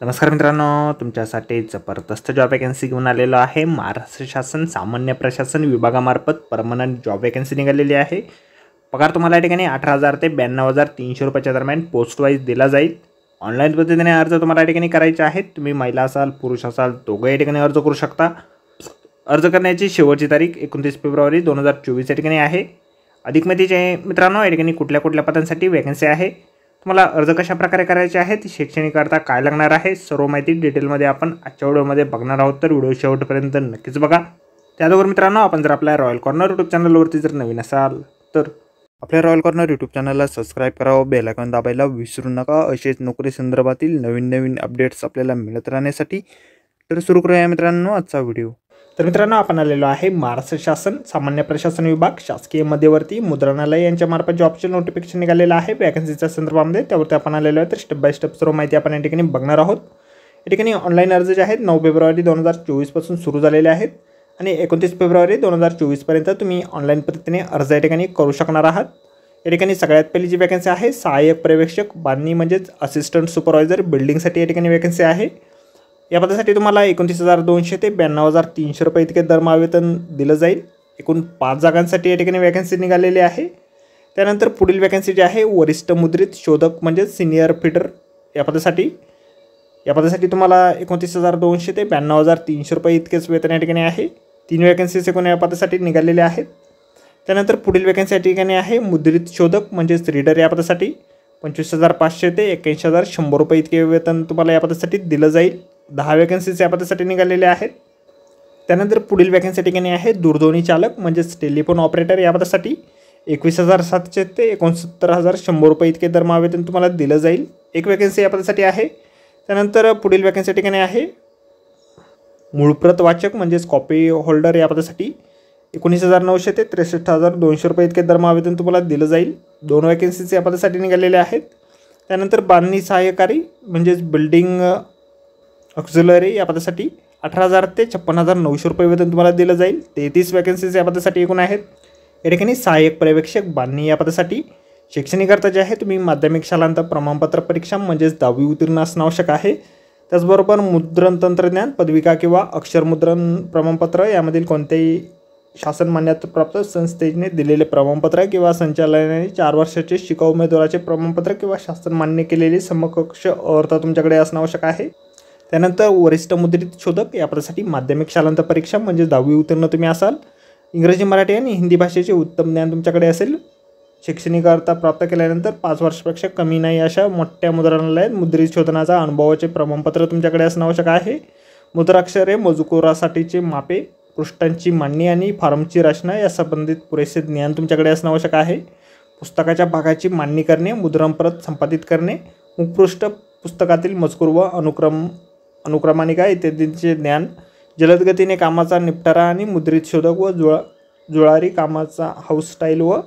नमस्कार मित्रांनो, तुमच्यासाठी जबरदस्त जॉब वॅकन्सी घेऊन आलेलो आहे। महाराष्ट्र शासन सामान्य प्रशासन विभागामार्फत परमनंट जॉब वॅकन्सी निघालेली आहे। पगार तुम्हाला या ठिकाणी 18,000 ते 92,300 रुपयाच्या दरम्यान पोस्ट वाईज दिला जाईल। ऑनलाईन पद्धतीने अर्ज तुम्हाला या ठिकाणी करायचे आहेत। तुम्ही महिला असाल पुरुष असाल दोघे या ठिकाणी अर्ज करू शकता। अर्ज करण्याची शेवटची तारीख 29 फेब्रुवारी 2024 या ठिकाणी आहे। अधिक माहितीचे मित्रांनो, या ठिकाणी कुठल्या पदांसाठी वॅकन्सी आहे, तुम्हाला अर्ज कशा प्रकारे करायचे आहेत, शैक्षणिक करता काय लागणार आहे, सर्व माहिती डिटेलमध्ये आपण आजच्या व्हिडिओमध्ये बघणार आहोत। तर व्हिडिओ शेवटपर्यंत नक्कीच बघा। त्याचबरोबर मित्रांनो, आपण जर आपल्या रॉयल कॉर्नर यूट्यूब चॅनलवरती जर नवीन असाल तर आपल्या रॉयल कॉर्नर यूट्यूब चॅनलला सबस्क्राईब करावं, बेल आयकॉन दाबायला विसरू नका। असेच नोकरी संदर्भातील नवीन अपडेट्स आपल्याला मिळत राहण्यासाठी। तर सुरू करूया मित्रांनो आजचा व्हिडिओ। तर मित्रांनो, आपण आलेलो आहे महाराष्ट्र शासन सामान्य प्रशासन विभाग शासकीय मध्यवर्ती मुद्रणालय यांच्या मार्फत जॉबचे नोटिफिकेशन निघालेलं आहे वॅकन्सीच्या संदर्भामध्ये। त्यावरती आपण आलेलो आहे। तर स्टेप बाय स्टेप सर्व माहिती आपण या ठिकाणी बघणार आहोत। या ठिकाणी ऑनलाईन अर्ज जे आहेत 9 फेब्रुवारी 2024 पासून सुरू झालेले आहेत आणि 29 फेब्रुवारी 2024 पर्यंत तुम्ही ऑनलाईन पद्धतीने अर्ज या ठिकाणी करू शकणार आहात। या ठिकाणी सगळ्यात पहिली जी वॅकन्सी आहे सहाय्यक पर्यवेक्षक बांधणी म्हणजेच असिस्टंट सुपरवायझर बिल्डिंगसाठी या ठिकाणी वॅकन्सी आहे। या पदासाठी तुम्हाला 29,200 ते 92,300 रुपये इतके दरमहा दिलं जाईल। एकूण 5 जागांसाठी या ठिकाणी वॅकन्सी निघालेली आहे। त्यानंतर पुढील वॅकन्सी जी आहे वरिष्ठ मुद्रित शोधक म्हणजे सिनियर फिटर या पदासाठी तुम्हाला 29,200 ते 92,300 रुपये इतकेच वेतन या ठिकाणी आहे। 3 वॅकन्सीज एकूण या पदासाठी निघालेले आहेत। त्यानंतर पुढील वॅकन्सी या ठिकाणी आहे मुद्रित शोधक म्हणजेच रीडर या पदासाठी 25,500 ते 81,100 रुपये इतके वेतन तुम्हाला या पदासाठी दिलं जाईल। 10 वॅकन्सीज या पदासाठी निघालेल्या आहेत। त्यानंतर पुढील वॅकन्सी ठिकाणी आहे दूरध्वनी चालक म्हणजेच टेलिफोन ऑपरेटर या पदासाठी 21,700 ते 69,100 रुपये इतके दरमहा वेतन तुम्हाला दिलं जाईल। एक वॅकन्सी या पदासाठी आहे। त्यानंतर पुढील वॅकन्सी ठिकाणी आहे मूळप्रत वाचक म्हणजेच कॉपी होल्डर या पदासाठी 19,900 ते 63,200 रुपये इतके दरमहा वेतन तुम्हाला दिलं जाईल। 2 वॅकन्सीज या पदासाठी निघालेल्या आहेत। त्यानंतर बांधणी सहाय्यकारी म्हणजेच बिल्डिंग ऑक्झिलरी या पदासाठी 18,000 ते 56,900 रुपये वेतन तुम्हाला दिलं जाईल। 33 वॅकन्सीज या पदासाठी एकूण आहेत। या ठिकाणी सहाय्यक पर्यवेक्षक बांधणी या पदासाठी शैक्षणिक अर्थ जे आहे तुम्ही माध्यमिक शालांत प्रमाणपत्र परीक्षा म्हणजेच 10वी उत्तीर्ण असणं आवश्यक आहे। त्याचबरोबर मुद्रण तंत्रज्ञान पदविका किंवा अक्षरमुद्रण प्रमाणपत्र यामधील कोणत्याही शासन मान्यताप्राप्त संस्थेने दिलेले प्रमाणपत्र किंवा संचालनाने 4 वर्षाचे शिकाऊ उमेदवाराचे प्रमाणपत्र किंवा शासन मान्य केलेले समकक्ष अर्थ तुमच्याकडे असणं आवश्यक आहे। त्यानंतर वरिष्ठ मुद्रित शोधक या पदासाठी माध्यमिक शालांत परीक्षा म्हणजे 10वी उत्तीर्ण तुम्ही असाल। इंग्रजी मराठी आणि हिंदी भाषेचे उत्तम ज्ञान तुमच्याकडे असेल। शैक्षणिक अर्हता प्राप्त केल्यानंतर 5 वर्षापेक्षा कमी नाही अशा मोठ्या मुद्रणालयात मुद्रित शोधनाचा अनुभवाचे प्रमाणपत्र तुमच्याकडे असणं आवश्यक आहे। मुद्राक्षरे मजकुरासाठीचे मापे पृष्ठांची मांडणी आणि फॉर्मची रचना या संबंधित पुरेसे ज्ञान तुमच्याकडे असणं आवश्यक आहे। पुस्तकाच्या भागाची मांडणी करणे मुद्रणप्रत संपादित करणे मुखपृष्ठ पुस्तकातील मजकूर व अनुक्रमणिका इत्यादींचे ज्ञान जलद गतीने कामाचा निपटारा आणि मुद्रित शोधक व जुळारी कामाचा हाऊस स्टाईल व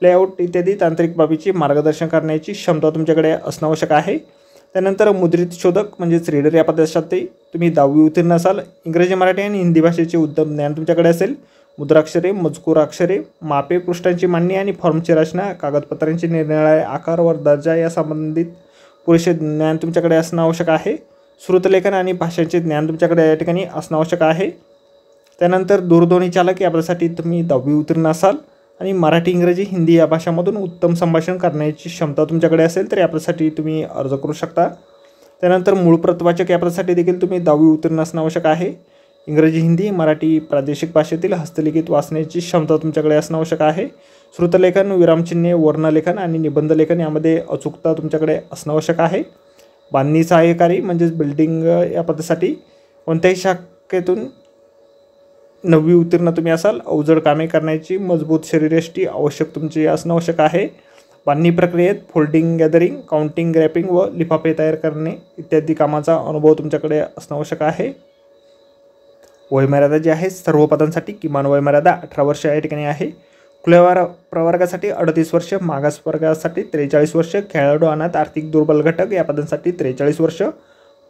प्लेआउट इत्यादी तांत्रिक बाबीची मार्गदर्शन करण्याची क्षमता तुमच्याकडे असणं आवश्यक आहे। त्यानंतर मुद्रित शोधक म्हणजेच रीडर या पदासाठी तुम्ही 10वी उत्तीर्ण असाल। इंग्रजी मराठी आणि हिंदी भाषेचे उत्तम ज्ञान तुमच्याकडे असेल। मुद्राक्षरे मजकुराक्षरे मापे पृष्ठांची मांडणी आणि फॉर्मची रचना कागदपत्रांचे निरनिराळे आकार व दर्जा या संबंधित पुरेसे ज्ञान तुमच्याकडे असणं आवश्यक आहे। श्रुतलेखन आणि भाषांचे ज्ञान तुमच्याकडे या ठिकाणी असणं आवश्यक आहे। त्यानंतर दूरध्वनी चालक या पदासाठी तुम्ही 10वी उत्तीर्ण असाल आणि मराठी इंग्रजी हिंदी या भाषांमधून उत्तम संभाषण करण्याची क्षमता तुमच्याकडे असेल तर या पदासाठी तुम्ही अर्ज करू शकता। त्यानंतर मूळप्रत वाचक या पदासाठी देखील तुम्ही 10वी उत्तीर्ण असणं आवश्यक आहे। इंग्रजी हिंदी मराठी प्रादेशिक भाषेतील हस्तलिखित वाचण्याची क्षमता तुमच्याकडे असणं आवश्यक आहे। श्रुतलेखन विरामचिन्हे वर्णलेखन आणि निबंधलेखन यामध्ये अचूकता तुमच्याकडे असणं आवश्यक आहे। बांधणी सहाय्यकारी म्हणजेच बिल्डिंग या पदासाठी कोणत्याही शाखेतून 9वी उत्तीर्ण तुम्ही असाल। अवजड कामे करण्याची मजबूत शरीरयष्टी आवश्यक तुमची असणं आवश्यक आहे। बांधणी प्रक्रियेत फोल्डिंग गॅदरिंग काउंटिंग ग्रॅपिंग व लिफाफे तयार करणे इत्यादी कामाचा अनुभव तुमच्याकडे असणं आवश्यक आहे। वयमर्यादा जी आहे सर्व पदांसाठी किमान वयमर्यादा 18 वर्ष या ठिकाणी आहे। खुल्या प्रवर्गासाठी 38 वर्ष, मागास वर्गासाठी 43 वर्ष, खेळाडू अनाथ आर्थिक दुर्बल घटक या पदांसाठी 43 वर्ष,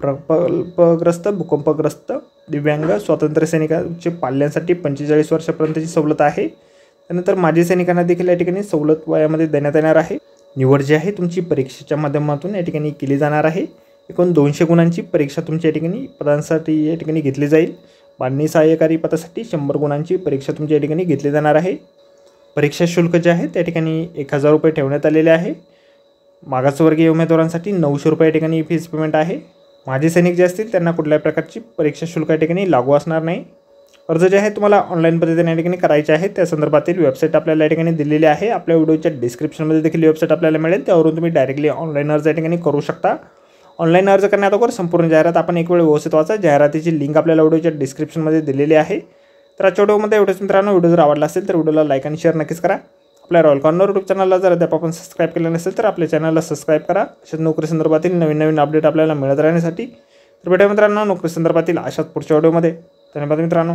प्रकल्पग्रस्त भूकंपग्रस्त दिव्यांग स्वातंत्र्य सैनिकांचे पाल्यांसाठी 45 वर्षापर्यंतची सवलत आहे। त्यानंतर माजी सैनिकांना देखील या ठिकाणी सवलत वयामध्ये देण्यात येणार आहे। निवड जी आहे तुमची परीक्षेच्या माध्यमातून या ठिकाणी केली जाणार आहे। एकूण 200 गुणांची परीक्षा तुमच्या या ठिकाणी पदांसाठी या ठिकाणी घेतली जाईल. बांधणी सहाय्यकारी पदासाठी 100 गुणांची परीक्षा तुमच्या या ठिकाणी घेतली जाणार आहे. परीक्षा शुल्क जे आहे त्या ठिकाणी 1000 रुपये ठेवण्यात आलेले आहे. मागासवर्गीय उमेदवारांसाठी 900 रुपये या ठिकाणी फीस पेमेंट आहे. माजी सैनिक जे असतील त्यांना कुठल्याही प्रकारची परीक्षा शुल्क या ठिकाणी लागू असणार नाही. अर्ज जे आहे तुम्हाला ऑनलाईन पद्धतीने या ठिकाणी करायचे आहे. त्या संदर्भातील वेबसाईट आपल्याला या ठिकाणी दिलेली आहे. आपल्या व्हिडिओच्या डिस्क्रिप्शनमध्ये देखील वेबसाईट आपल्याला मिळेल, त्यावरून तुम्ही डायरेक्टली ऑनलाईन अर्ज या ठिकाणी करू शकता. ऑनलाईन अर्ज करण्यात अगोदर संपूर्ण जाहिरात आपण एक वेळ व्यवस्थित वाचा. जाहिरातीची लिंक आपल्याला व्हिडिओच्या डिस्क्रिप्शनमध्ये दिलेली आहे. तर आजच्या व्हिडिओमध्ये एवढंच मित्रांनो. व्हिडिओ जर आवडला असेल तर व्हिडिओला लाईक आणि शेअर नक्कीच करा. आपल्या रॉयल कॉर्नर यूट्यूब चॅनलला जर अद्याप आपण सबस्क्राईब केलं नसेल तर आपल्या चॅनलला सबस्क्राईब करा. अशाच नोकरी संदर्भातील नवीन अपडेट आपल्याला मिळत राहण्यासाठी. तर भेटूया मित्रांनो नोकरी संदर्भातील अशाच पुढच्या व्हिडिओमध्ये. धन्यवाद मित्रांनो.